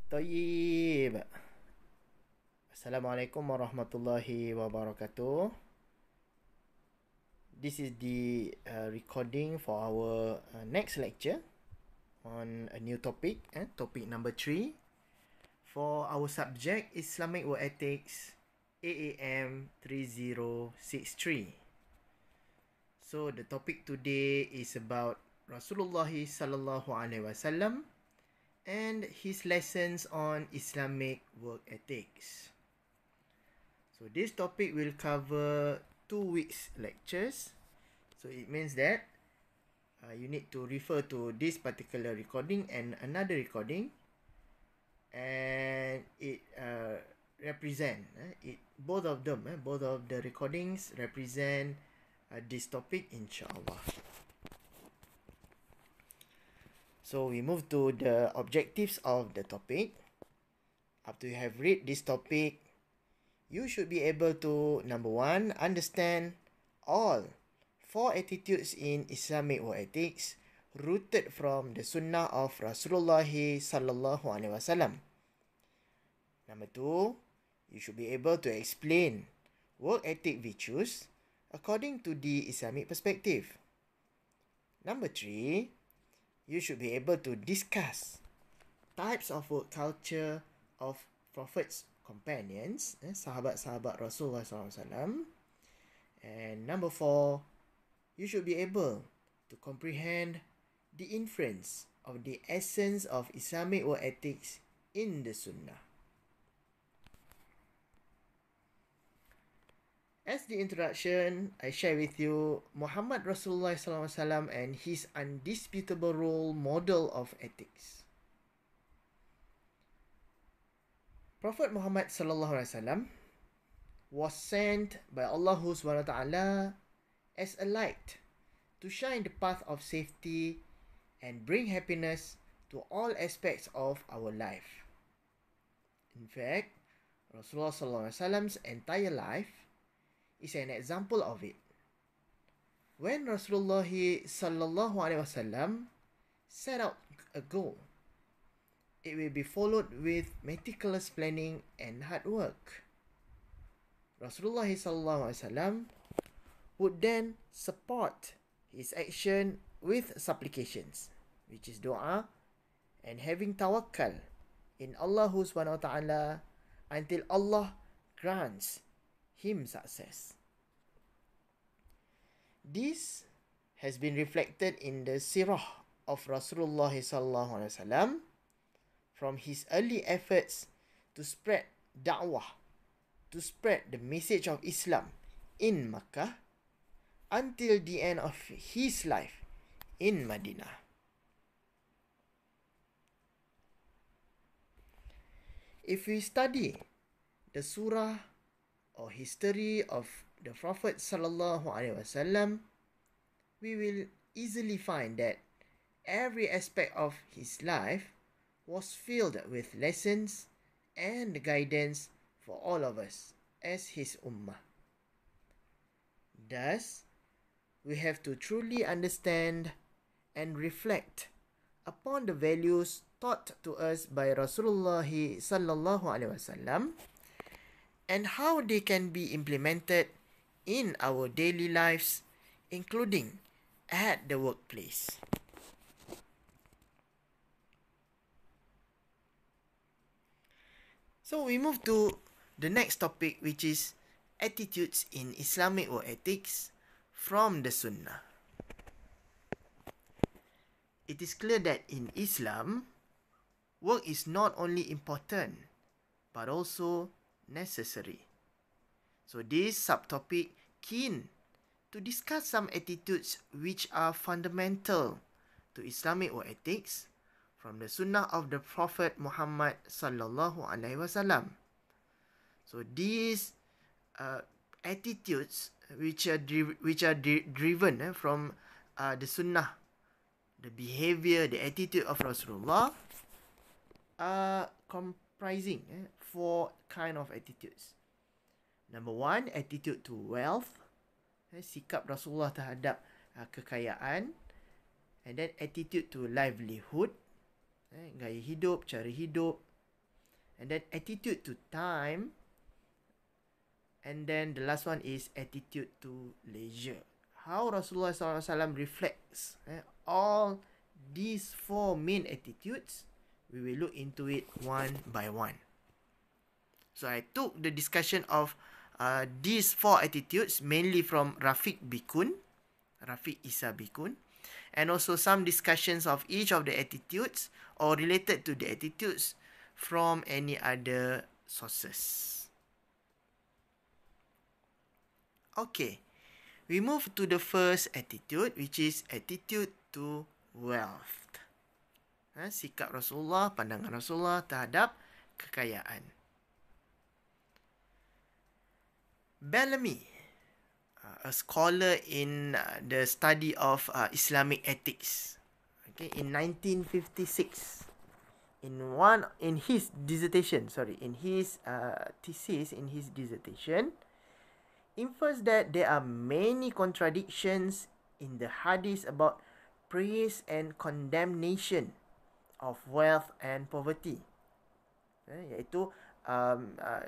Tayyib. Assalamualaikum warahmatullahi wabarakatuh. This is the recording for our next lecture on a new topic, topic number 3 for our subject Islamic Work Ethics AAM 3063. So the topic today is about Rasulullah sallallahu alaihi wasallam and his lessons on Islamic work ethics. So this topic will cover 2 weeks lectures. So it means that you need to refer to this particular recording and another recording, and it represent both of them. Both of the recordings represent this topic, inshallah. So we move to the objectives of the topic. After you have read this topic, you should be able to, number 1, understand all 4 attitudes in Islamic work ethics rooted from the sunnah of Rasulullah sallallahu alaihi wasallam. Number 2, you should be able to explain work ethic virtues according to the Islamic perspective. Number 3, you should be able to discuss types of work culture of Prophet's companions, sahabat-sahabat Rasulullah SAW. And number 4, you should be able to comprehend the inference of the essence of Islamic work ethics in the Sunnah. As the introduction, I share with you Muhammad Rasulullah SAW and his undisputable role model of ethics. Prophet Muhammad SAW was sent by Allah SWT as a light to shine the path of safety and bring happiness to all aspects of our life. In fact, Rasulullah SAW's entire life is an example of it. When Rasulullah sallallahu alaihi wasallam set out a goal, it will be followed with meticulous planning and hard work. Rasulullah sallallahu alaihi wasallam would then support his action with supplications, which is doa, and having tawakkal in Allah subhanahu wa ta'ala until Allah grants him success. This has been reflected in the sirah of Rasulullah sallallahu alaihi wasallam from his early efforts to spread da'wah, to spread the message of Islam in Makkah until the end of his life in Madinah. If we study the surah or history of the Prophet sallallahu alaihi wasallam, we will easily find that every aspect of his life was filled with lessons and guidance for all of us as his ummah. Thus, we have to truly understand and reflect upon the values taught to us by Rasulullah sallallahu alaihi wasallam and how they can be implemented in our daily lives, including at the workplace. So we move to the next topic, which is attitudes in Islamic work ethics from the Sunnah. It is clear that in Islam, work is not only important, but also necessary. So this subtopic keen to discuss some attitudes which are fundamental to Islamic work ethics from the sunnah of the Prophet Muhammad sallallahu alaihi wasallam. So these attitudes which are driven from the sunnah, the behavior, the attitude of Rasulullah are comprising 4 kind of attitudes. Number 1, attitude to wealth, sikap Rasulullah terhadap kekayaan. And then attitude to livelihood, gaya hidup, cara hidup. And then attitude to time. And then the last one is attitude to leisure. How Rasulullah SAW reflects all these four main attitudes, we will look into it one by one. So I took the discussion of these four attitudes mainly from Rafiq Isa Bikun, and also some discussions of each of the attitudes or related to the attitudes from any other sources. Okay, we move to the first attitude, which is attitude to wealth. Sikap Rasulullah, pandangan Rasulullah terhadap kekayaan. Bellamy, a scholar in the study of Islamic ethics, okay, in 1956, in his dissertation, infers that there are many contradictions in the hadith about praise and condemnation of wealth and poverty. Iaitu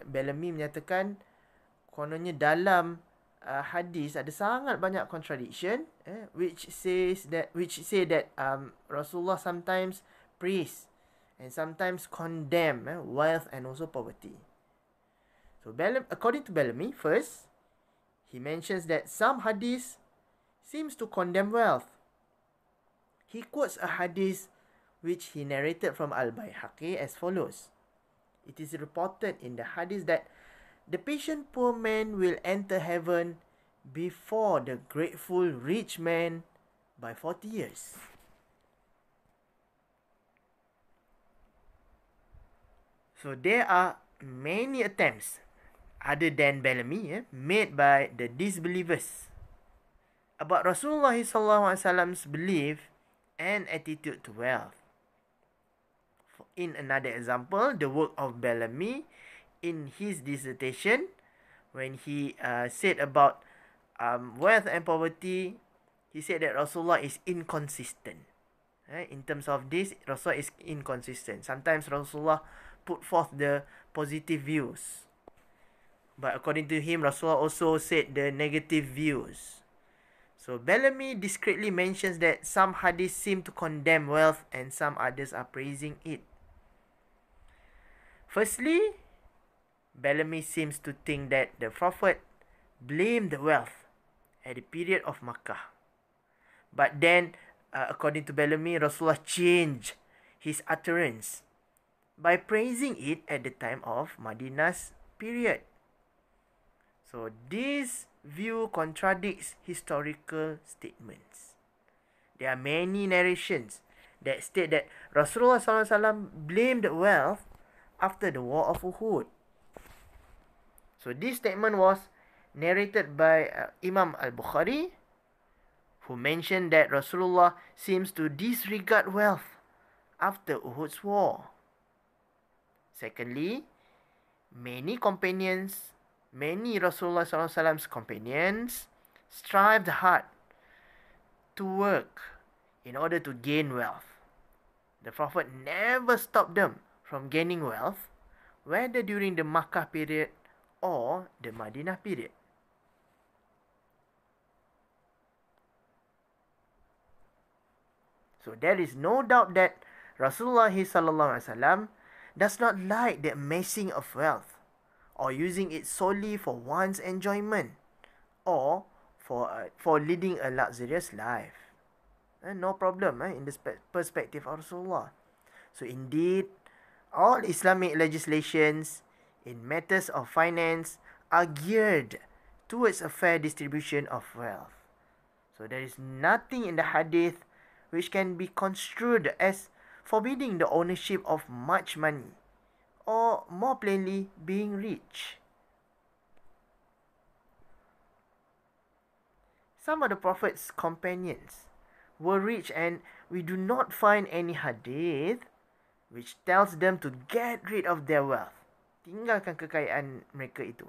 Bellamy menyatakan kononnya dalam hadis ada sangat banyak contradiction which say that Rasulullah sometimes praise and sometimes condemn wealth and also poverty. So according to Bellamy, first he mentions that some hadith seems to condemn wealth. He quotes a hadith which he narrated from Al-Baihaqi as follows. It is reported in the hadith that the patient poor man will enter heaven before the grateful rich man by 40 years. So there are many attempts other than Bellamy made by the disbelievers about Rasulullah SAW belief and attitude to wealth. In another example, the work of Bellamy in his dissertation, when he said about wealth and poverty, he said that Rasulullah is inconsistent. In terms of this, Rasulullah is inconsistent. Sometimes Rasulullah put forth the positive views, but according to him, Rasulullah also said the negative views. So Bellamy discreetly mentions that some hadiths seem to condemn wealth and some others are praising it. Firstly, Bellamy seems to think that the Prophet blamed wealth at the period of Makkah. But then, according to Bellamy, Rasulullah changed his utterance by praising it at the time of Madinah's period. So this view contradicts historical statements. There are many narrations that state that Rasulullah SAW blamed wealth after the war of Uhud. So this statement was narrated by Imam al-Bukhari, who mentioned that Rasulullah seems to disregard wealth after Uhud's war. Secondly, many Rasulullah SAW's companions strived hard to work in order to gain wealth. The Prophet never stopped them from gaining wealth, whether during the Makkah period or the Madinah period. So there is no doubt that Rasulullah SAW does not like the amassing of wealth or using it solely for one's enjoyment or for leading a luxurious life. No problem in the perspective of Rasulullah. So indeed, all Islamic legislations in matters of finance are geared towards a fair distribution of wealth. So there is nothing in the hadith which can be construed as forbidding the ownership of much money, or more plainly, being rich. Some of the Prophet's companions were rich, and we do not find any hadith which tells them to get rid of their wealth. Tinggalkan kekayaan mereka itu.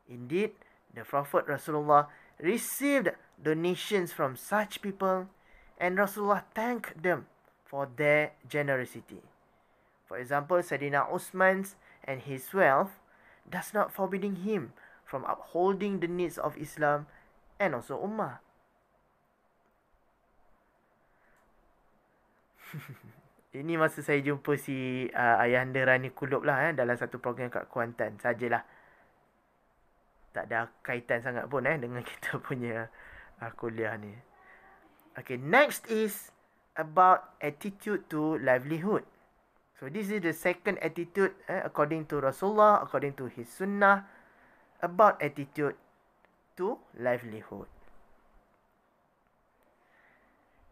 Indeed, the Prophet Rasulullah received donations from such people, and Rasulullah thanked them for their generosity. For example, Sayyidina Usman and his wealth does not forbidding him from upholding the needs of Islam and also Ummah. Ini masa saya jumpa si Ayahanda Rani Kulub lah dalam satu program kat Kuantan. Sajalah. Tak ada kaitan sangat pun dengan kita punya kuliah ni. Okay, next is about attitude to livelihood. So this is the second attitude according to Rasulullah, according to his sunnah, about attitude to livelihood.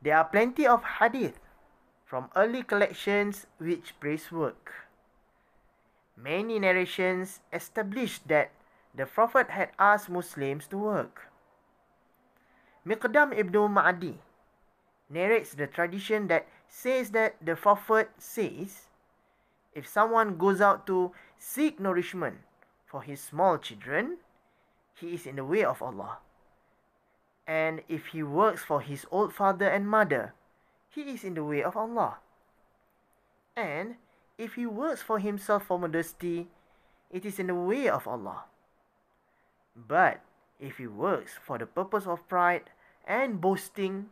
There are plenty of hadith from early collections which praise work. Many narrations establish that the Prophet had asked Muslims to work. Miqdam ibn Ma'adi narrates the tradition that says that the Prophet says, if someone goes out to seek nourishment for his small children, he is in the way of Allah. And if he works for his old father and mother, he is in the way of Allah. And if he works for himself for modesty, it is in the way of Allah. But if he works for the purpose of pride and boasting,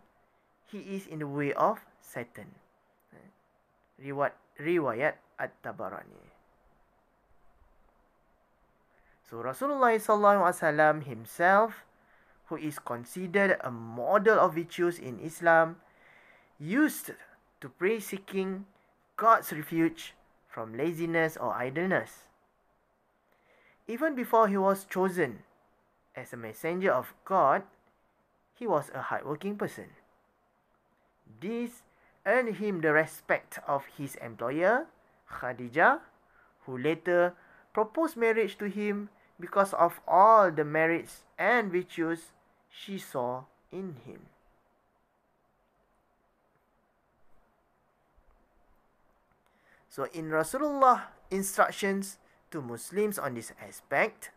he is in the way of Satan. Riwayat At-Tabarani. So Rasulullah SAW himself, who is considered a model of virtues in Islam, used to pray seeking God's refuge from laziness or idleness. Even before he was chosen as a messenger of God, he was a hardworking person. This earned him the respect of his employer, Khadijah, who later proposed marriage to him because of all the merits and virtues she saw in him. So in Rasulullah instructions to Muslims on this aspect,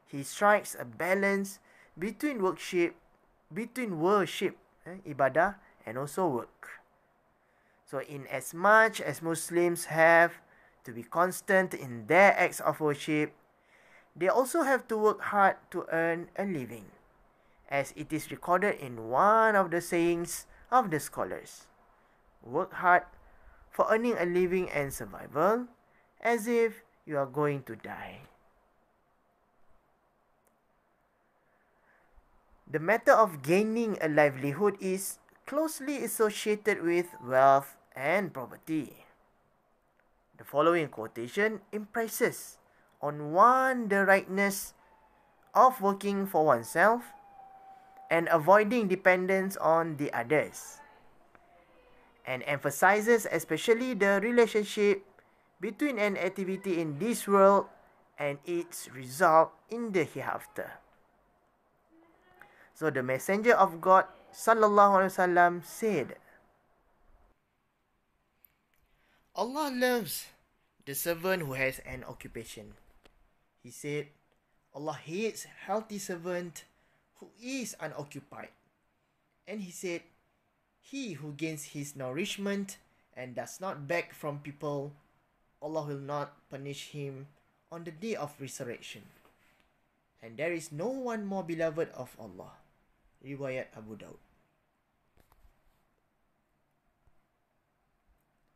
he strikes a balance between worship, ibadah, and also work. So in as much as Muslims have to be constant in their acts of worship, they also have to work hard to earn a living, as it is recorded in one of the sayings of the scholars. Work hard for earning a living and survival, as if you are going to die. The matter of gaining a livelihood is closely associated with wealth and property. The following quotation impresses on one the rightness of working for oneself and avoiding dependence on the others, and emphasizes especially the relationship between an activity in this world and its result in the hereafter. So the Messenger of God ﷺ said, Allah loves the servant who has an occupation. He said, Allah hates healthy servant who is unoccupied. And he said, he who gains his nourishment and does not beg from people, Allah will not punish him on the day of resurrection. And there is no one more beloved of Allah. Riwayat Abu Daud.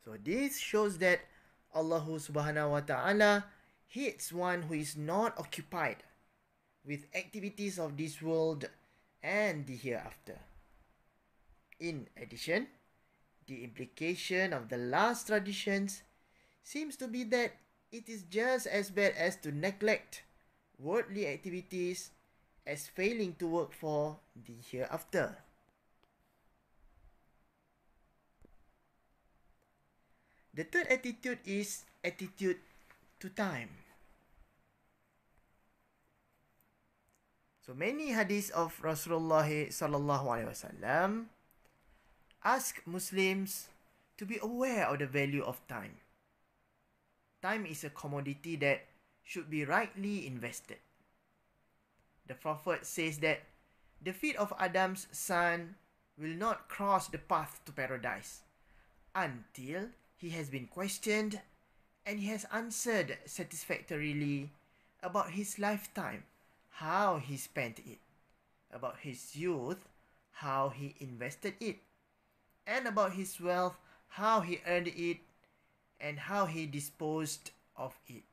So this shows that Allah subhanahu wa ta'ala hates one who is not occupied with activities of this world and the hereafter. In addition, the implication of the last traditions seems to be that it is just as bad as to neglect worldly activities as failing to work for the hereafter. The third attitude is attitude to time. So many hadiths of Rasulullah sallallahu alaihi wasallam ask Muslims to be aware of the value of time. Time is a commodity that should be rightly invested. The Prophet says that the feet of Adam's son will not cross the path to paradise until he has been questioned And he has answered satisfactorily about his lifetime, how he spent it, about his youth, how he invested it, and about his wealth, how he earned it, and how he disposed of it.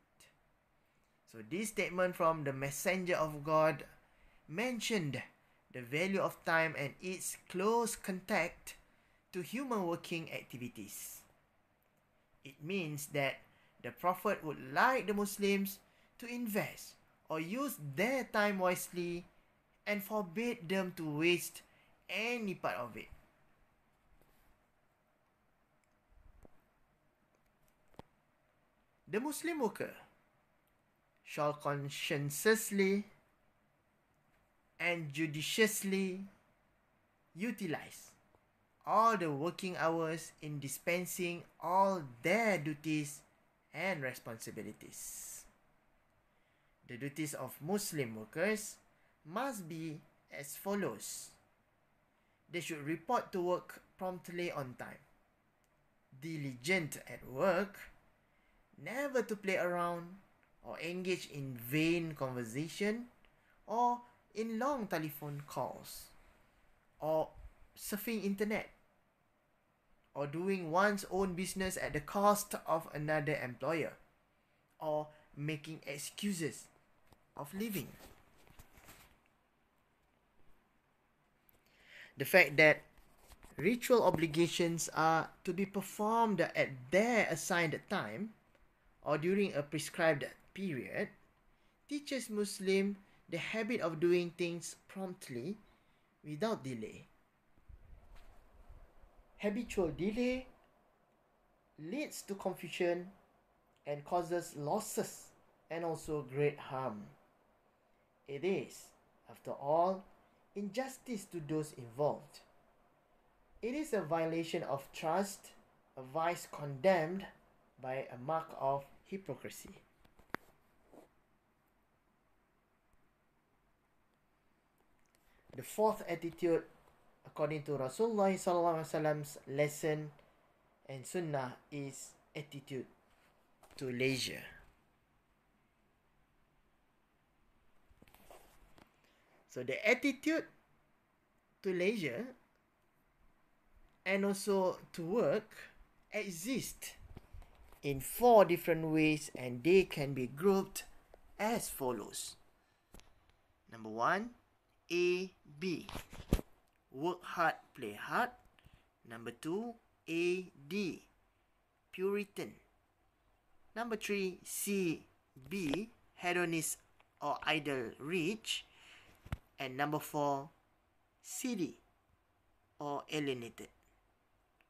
So this statement from the messenger of God mentioned the value of time and its close contact to human working activities. It means that the Prophet would like the Muslims to invest or use their time wisely and forbade them to waste any part of it. The Muslim worker shall conscientiously and judiciously utilize all the working hours in dispensing all their duties and responsibilities. The duties of Muslim workers must be as follows. They should report to work promptly on time, diligent at work, never to play around or engage in vain conversation or in long telephone calls or surfing internet or doing one's own business at the cost of another employer or making excuses of leaving. The fact that ritual obligations are to be performed at their assigned time or during a prescribed period teaches Muslims the habit of doing things promptly without delay. Habitual delay leads to confusion and causes losses and also great harm. It is, after all, injustice to those involved. It is a violation of trust, a vice condemned by a mark of hypocrisy. The fourth attitude, according to Rasulullah SAW lesson and sunnah, is attitude to leisure. So the attitude to leisure and also to work exist in 4 different ways, and they can be grouped as follows. Number 1, A, B. Work hard, play hard. Number 2, A, D. Puritan. Number 3, C, B. Hedonist or idle rich. And number 4, CD or alienated.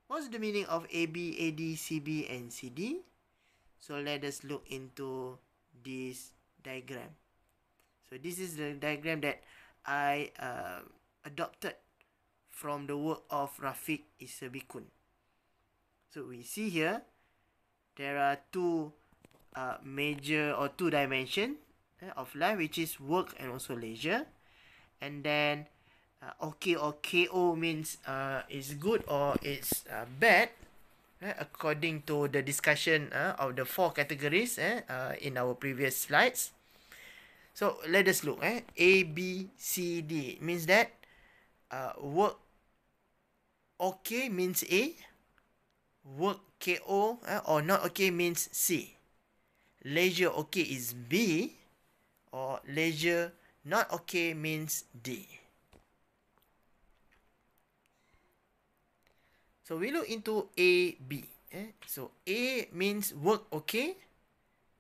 What's the meaning of AB, AD, CB, and CD? So let us look into this diagram. So this is the diagram that I adopted from the work of Rafiq Isabikun. So we see here there are two major or 2 dimensions of life, which is work and also leisure. And then okay or KO means it's good or it's bad, according to the discussion of the 4 categories in our previous slides. So let us look. A, B, C, D means that work okay means A, work KO or not okay means C. Leisure okay is B, or leisure not okay means D. So we look into A, B. So A means work okay,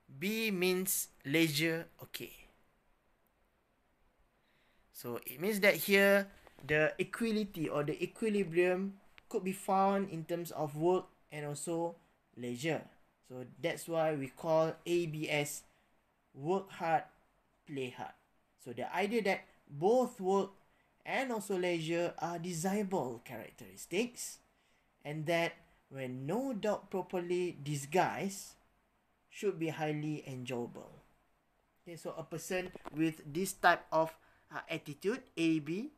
B means leisure okay. So it means that here the equality or the equilibrium could be found in terms of work and also leisure. So that's why we call ABS work hard, play hard. So the idea that both work and also leisure are desirable characteristics, and that when no doubt properly disguised should be highly enjoyable. Okay, so a person with this type of attitude, AB,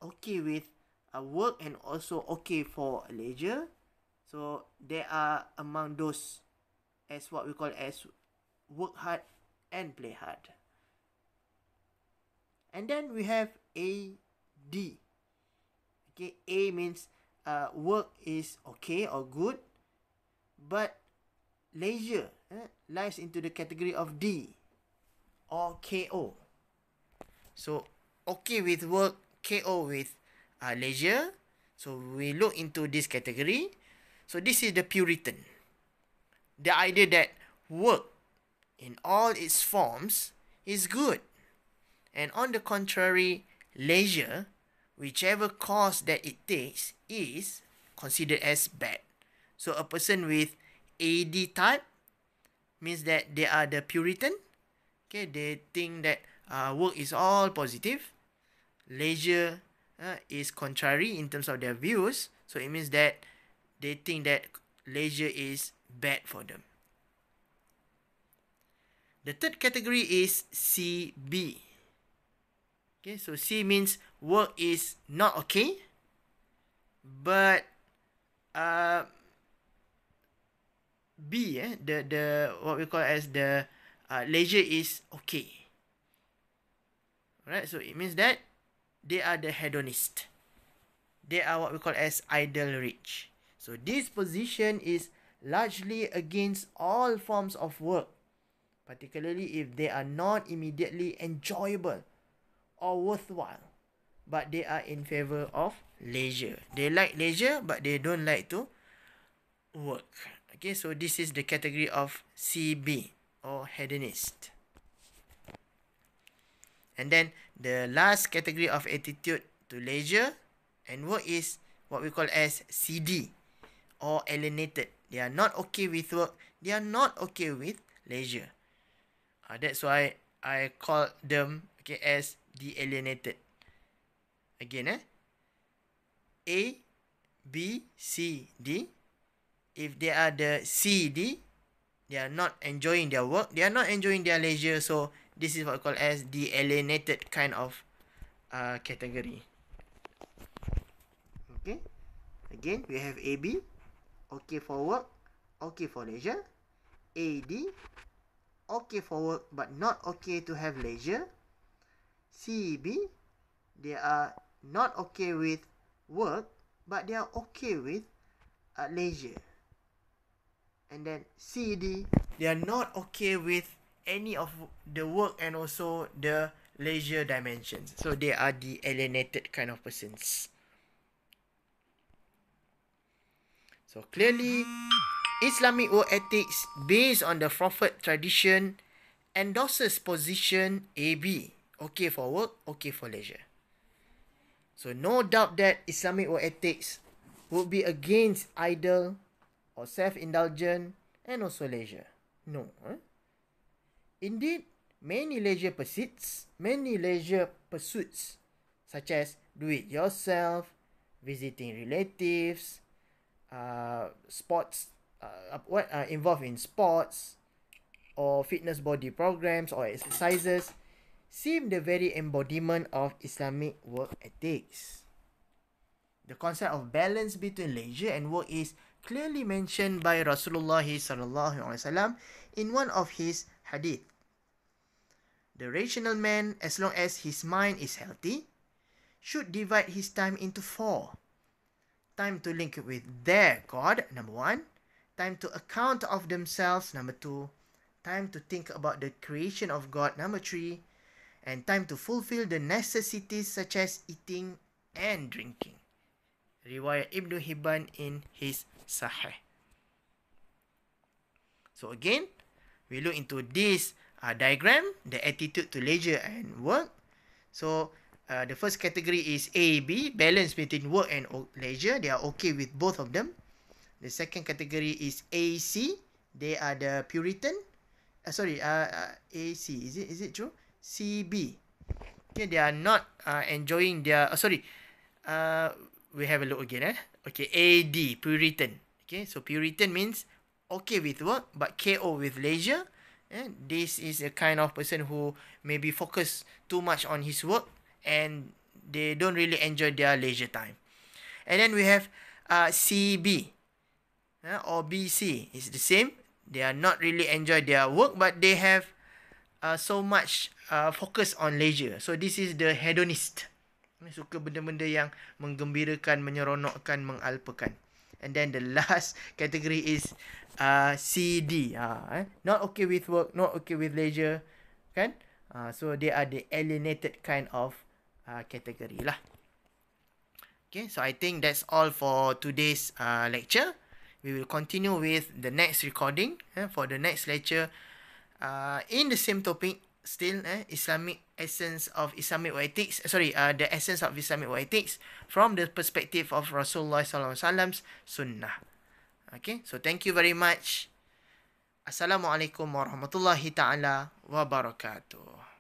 okay with work and also okay for leisure, so they are among those as what we call as work hard and play hard. And then we have AD. Okay, A means work is okay or good, but leisure lies into the category of D or KO. So okay with work, KO with leisure. So we look into this category. So this is the Puritan. The idea that work in all its forms is good. And on the contrary, leisure, whichever course that it takes, is considered as bad. So a person with AD type means that they are the Puritan. Okay, they think that work is all positive. Leisure is contrary in terms of their views. So it means that they think that leisure is bad for them. The third category is CB. Okay, so C means work is not okay, but B, the what we call as the leisure is okay. Alright, so it means that they are the hedonist. They are what we call as idle rich. So this position is largely against all forms of work, particularly if they are not immediately enjoyable or worthwhile, but they are in favor of leisure. They like leisure, but they don't like to work. Okay, so this is the category of CB or hedonist. And then the last category of attitude to leisure and work is what we call as CD or alienated. They are not okay with work. They are not okay with leisure. That's why I call them as the alienated. Again, A, B, C, D. If they are the CD, they are not enjoying their work. They are not enjoying their leisure. So this is what we call as the alienated kind of category. Okay. Again, we have AB, okay for work, okay for leisure. AD, okay for work but not okay to have leisure. CB, they are not okay with work but they are okay with leisure. And then CD, they are not okay with any of the work and also the leisure dimensions. So they are the alienated kind of persons. So clearly, Islamic work ethics based on the Prophet tradition endorses position AB, okay for work, okay for leisure. So no doubt that Islamic work ethics would be against idle or self-indulgent and also leisure. No. Indeed, many leisure pursuits such as do it yourself, visiting relatives, sports, involved in sports or fitness body programs or exercises seem the very embodiment of Islamic work ethics. The concept of balance between leisure and work is clearly mentioned by Rasulullah sallallahu alaihi wasallam in one of his hadith. The rational man, as long as his mind is healthy, should divide his time into 4. Time to link with their God, number 1. Time to account of themselves, number 2. Time to think about the creation of God, number 3. And time to fulfill the necessities such as eating and drinking. Riwayat Ibn Hibban in his Sahih. So again, we look into this diagram, the attitude to leisure and work. So the first category is A, B, balance between work and leisure. They are okay with both of them. The second category is AC. They are the Puritan. AC. Is it true? CB. Okay, they are not enjoying their. We have a look again. Okay, AD, Puritan. Okay, so Puritan means okay with work but KO with leisure. This is a kind of person who maybe focus too much on his work and they don't really enjoy their leisure time. And then we have CB or BC. It's the same. They are not really enjoy their work, but they have so much focus on leisure. So this is the hedonist. Suka benda-benda yang menggembirakan, menyeronokkan, mengalpakan. And then the last category is CD. Not okay with work, not okay with leisure. Kan? So they are the alienated kind of category lah. Okay, so I think that's all for today's lecture. We will continue with the next recording for the next lecture in the same topic. Still, Islamic essence of Islamic ethics. The essence of Islamic ethics from the perspective of Rasulullah SAW Sunnah. Okay, so thank you very much. Assalamualaikum warahmatullahi taala wabarakatuh.